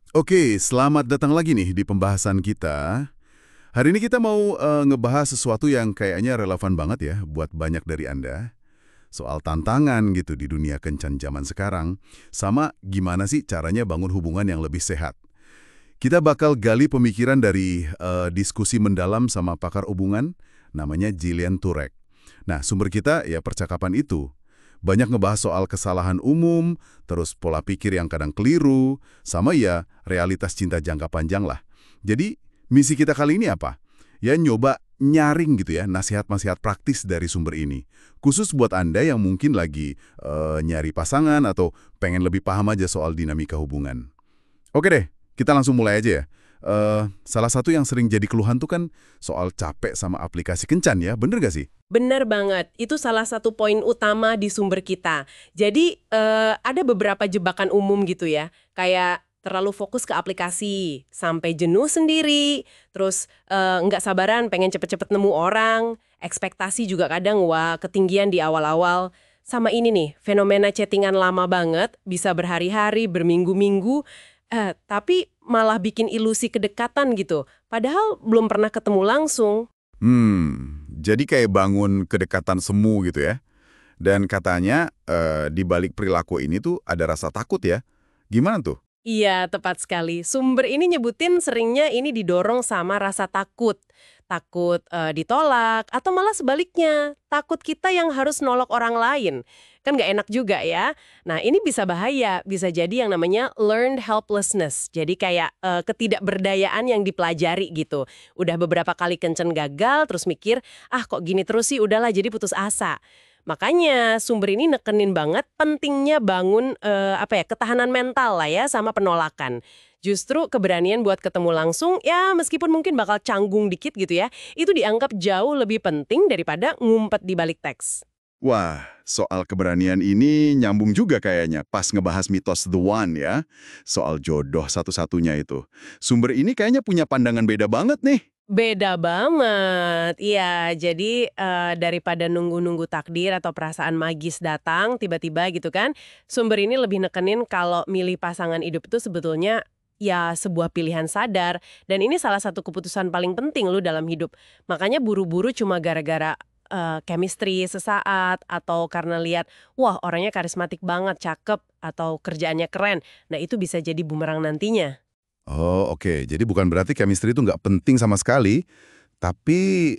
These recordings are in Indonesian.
Oke, selamat datang lagi nih di pembahasan kita. Hari ini kita mau ngebahas sesuatu yang kayaknya relevan banget ya buat banyak dari Anda. Soal tantangan gitu di dunia kencan zaman sekarang, sama gimana sih caranya bangun hubungan yang lebih sehat. Kita bakal gali pemikiran dari diskusi mendalam sama pakar hubungan, namanya Gillian Turek. Nah, sumber kita ya percakapan itu. Banyak ngebahas soal kesalahan umum, terus pola pikir yang kadang keliru, sama ya realitas cinta jangka panjang lah. Jadi, misi kita kali ini apa? Ya nyoba nyaring gitu ya, nasihat-nasihat praktis dari sumber ini. Khusus buat Anda yang mungkin lagi nyari pasangan atau pengen lebih paham aja soal dinamika hubungan. Oke deh, kita langsung mulai aja ya. Salah satu yang sering jadi keluhan tuh kan soal capek sama aplikasi kencan ya, bener gak sih? Benar banget, itu salah satu poin utama di sumber kita. Jadi ada beberapa jebakan umum gitu ya, kayak terlalu fokus ke aplikasi, sampai jenuh sendiri, terus nggak sabaran pengen cepet-cepet nemu orang, ekspektasi juga kadang wah ketinggian di awal-awal. Sama ini nih, fenomena chattingan lama banget, bisa berhari-hari, berminggu-minggu, tapi malah bikin ilusi kedekatan gitu, padahal belum pernah ketemu langsung. Jadi kayak bangun kedekatan semu gitu ya. Dan katanya di balik perilaku ini tuh ada rasa takut ya. Gimana tuh? Iya, tepat sekali. Sumber ini nyebutin seringnya ini didorong sama rasa takut. Takut ditolak, atau malah sebaliknya, takut kita yang harus nolak orang lain. Kan nggak enak juga ya. Nah, ini bisa bahaya. Bisa jadi yang namanya learned helplessness. Jadi kayak ketidakberdayaan yang dipelajari gitu. Udah beberapa kali kencen gagal, terus mikir, ah kok gini terus sih, udahlah jadi putus asa. Makanya sumber ini nekenin banget pentingnya bangun ketahanan mental lah ya sama penolakan. Justru keberanian buat ketemu langsung ya meskipun mungkin bakal canggung dikit gitu ya, itu dianggap jauh lebih penting daripada ngumpet di balik teks. Wah, soal keberanian ini nyambung juga kayaknya pas ngebahas mitos The One ya. Soal jodoh satu-satunya itu. Sumber ini kayaknya punya pandangan beda banget nih. Beda banget. Iya, jadi daripada nunggu-nunggu takdir atau perasaan magis datang tiba-tiba gitu kan, sumber ini lebih nekenin kalau milih pasangan hidup itu sebetulnya ya sebuah pilihan sadar dan ini salah satu keputusan paling penting lu dalam hidup. Makanya buru-buru cuma gara-gara chemistry sesaat atau karena lihat wah orangnya karismatik banget, cakep atau kerjaannya keren. Nah, itu bisa jadi bumerang nantinya. Oh, oke. Jadi bukan berarti chemistry itu nggak penting sama sekali, tapi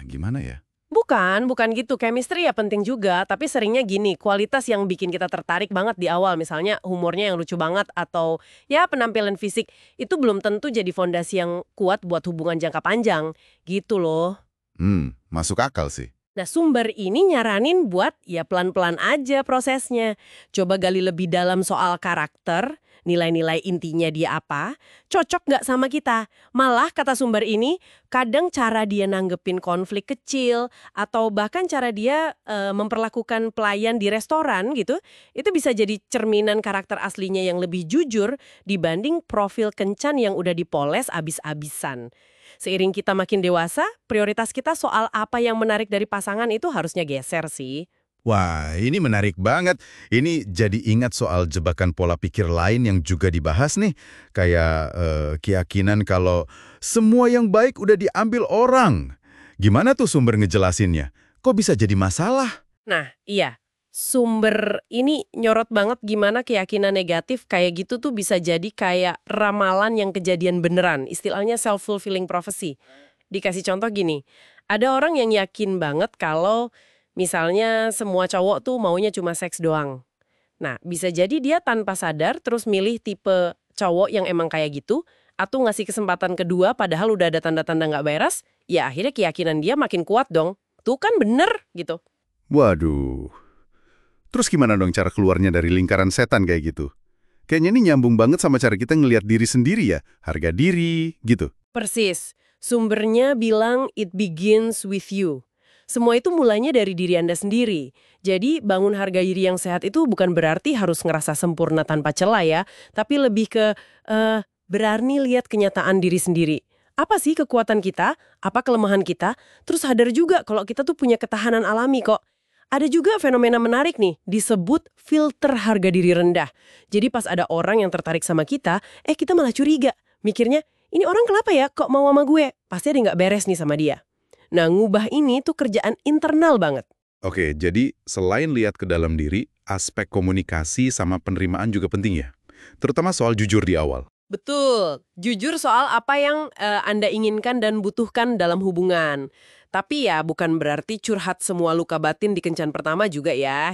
gimana ya? Bukan gitu. Chemistry ya penting juga, tapi seringnya gini, kualitas yang bikin kita tertarik banget di awal, misalnya humornya yang lucu banget atau ya penampilan fisik, itu belum tentu jadi fondasi yang kuat buat hubungan jangka panjang. Gitu loh. Masuk akal sih. Nah, sumber ini nyaranin buat ya pelan-pelan aja prosesnya. Coba gali lebih dalam soal karakter, nilai-nilai intinya dia apa, cocok nggak sama kita. Malah, kata sumber ini, kadang cara dia nanggepin konflik kecil, atau bahkan cara dia memperlakukan pelayan di restoran gitu, itu bisa jadi cerminan karakter aslinya yang lebih jujur dibanding profil kencan yang udah dipoles abis-abisan. Seiring kita makin dewasa, prioritas kita soal apa yang menarik dari pasangan itu harusnya geser sih. Wah, ini menarik banget. Ini jadi ingat soal jebakan pola pikir lain yang juga dibahas nih. Kayak keyakinan kalau semua yang baik udah diambil orang. Gimana tuh sumber ngejelasinnya? Kok bisa jadi masalah? Nah, iya. Sumber ini nyorot banget gimana keyakinan negatif kayak gitu tuh bisa jadi kayak ramalan yang kejadian beneran. Istilahnya self-fulfilling prophecy. Dikasih contoh gini, ada orang yang yakin banget kalau misalnya semua cowok tuh maunya cuma seks doang. Nah, bisa jadi dia tanpa sadar terus milih tipe cowok yang emang kayak gitu, atau ngasih kesempatan kedua padahal udah ada tanda-tanda nggak beres, ya akhirnya keyakinan dia makin kuat dong. Tuh kan bener gitu. Waduh. Terus gimana dong cara keluarnya dari lingkaran setan kayak gitu? Kayaknya ini nyambung banget sama cara kita ngelihat diri sendiri ya. Harga diri, gitu. Persis. Sumbernya bilang it begins with you. Semua itu mulainya dari diri Anda sendiri. Jadi bangun harga diri yang sehat itu bukan berarti harus ngerasa sempurna tanpa celah ya, tapi lebih ke berani lihat kenyataan diri sendiri. Apa sih kekuatan kita? Apa kelemahan kita? Terus sadar juga kalau kita tuh punya ketahanan alami kok. Ada juga fenomena menarik nih, disebut filter harga diri rendah. Jadi pas ada orang yang tertarik sama kita, kita malah curiga. Mikirnya, ini orang kenapa ya kok mau sama gue? Pasti ada nggak beres nih sama dia. Nah, ngubah ini tuh kerjaan internal banget. Oke, jadi selain lihat ke dalam diri, aspek komunikasi sama penerimaan juga penting ya? Terutama soal jujur di awal. Betul, jujur soal apa yang Anda inginkan dan butuhkan dalam hubungan. Tapi ya bukan berarti curhat semua luka batin di kencan pertama juga ya,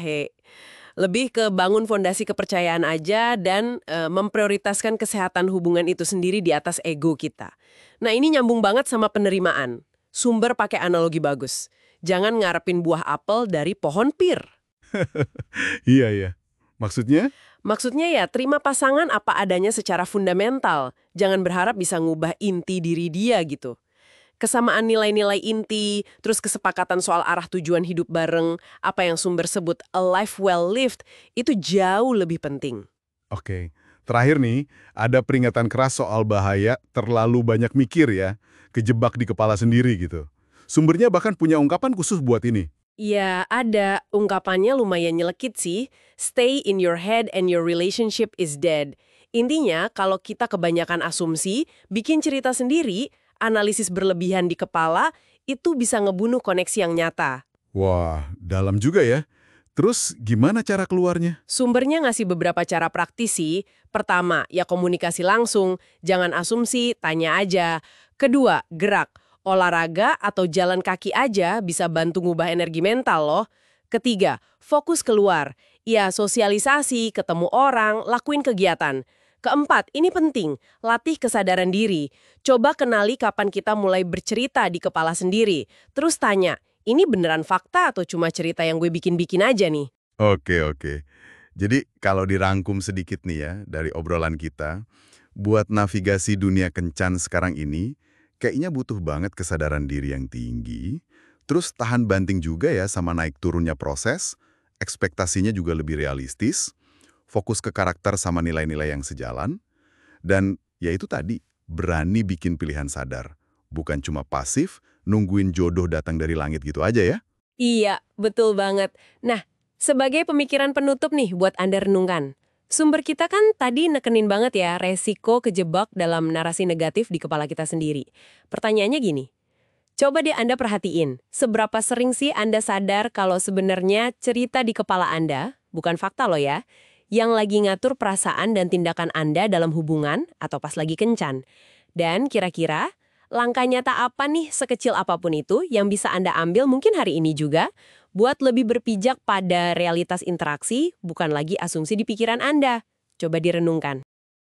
Lebih ke bangun fondasi kepercayaan aja dan memprioritaskan kesehatan hubungan itu sendiri di atas ego kita. Nah ini nyambung banget sama penerimaan. Sumber pakai analogi bagus. Jangan ngarepin buah apel dari pohon pir. Iya, iya. Maksudnya? Maksudnya ya, terima pasangan apa adanya secara fundamental. Jangan berharap bisa ngubah inti diri dia gitu. Kesamaan nilai-nilai inti, terus kesepakatan soal arah tujuan hidup bareng, apa yang sumber sebut a life well lived, itu jauh lebih penting. Oke. Terakhir nih, ada peringatan keras soal bahaya terlalu banyak mikir ya, kejebak di kepala sendiri gitu. Sumbernya bahkan punya ungkapan khusus buat ini. Ya, ada. Ungkapannya lumayan nyelekit sih. Stay in your head and your relationship is dead. Intinya, kalau kita kebanyakan asumsi, bikin cerita sendiri, analisis berlebihan di kepala, itu bisa ngebunuh koneksi yang nyata. Wah, dalam juga ya. Terus gimana cara keluarnya? Sumbernya ngasih beberapa cara praktis sih. Pertama, ya komunikasi langsung. Jangan asumsi, tanya aja. Kedua, gerak. Olahraga atau jalan kaki aja bisa bantu ngubah energi mental loh. Ketiga, fokus keluar. Ya, sosialisasi, ketemu orang, lakuin kegiatan. Keempat, ini penting, latih kesadaran diri. Coba kenali kapan kita mulai bercerita di kepala sendiri. Terus tanya, ini beneran fakta atau cuma cerita yang gue bikin-bikin aja nih? Oke, oke. Jadi kalau dirangkum sedikit nih ya dari obrolan kita, buat navigasi dunia kencan sekarang ini, kayaknya butuh banget kesadaran diri yang tinggi, terus tahan banting juga ya sama naik turunnya proses, ekspektasinya juga lebih realistis, fokus ke karakter sama nilai-nilai yang sejalan, dan ya itu tadi, berani bikin pilihan sadar. Bukan cuma pasif, nungguin jodoh datang dari langit gitu aja ya. Iya, betul banget. Nah, sebagai pemikiran penutup nih buat Anda renungkan. Sumber kita kan tadi nekenin banget ya resiko kejebak dalam narasi negatif di kepala kita sendiri. Pertanyaannya gini, coba deh Anda perhatiin, seberapa sering sih Anda sadar kalau sebenarnya cerita di kepala Anda, bukan fakta loh ya, yang lagi ngatur perasaan dan tindakan Anda dalam hubungan atau pas lagi kencan. Dan kira-kira langkah nyata apa nih sekecil apapun itu yang bisa Anda ambil mungkin hari ini juga buat lebih berpijak pada realitas interaksi, bukan lagi asumsi di pikiran Anda. Coba direnungkan.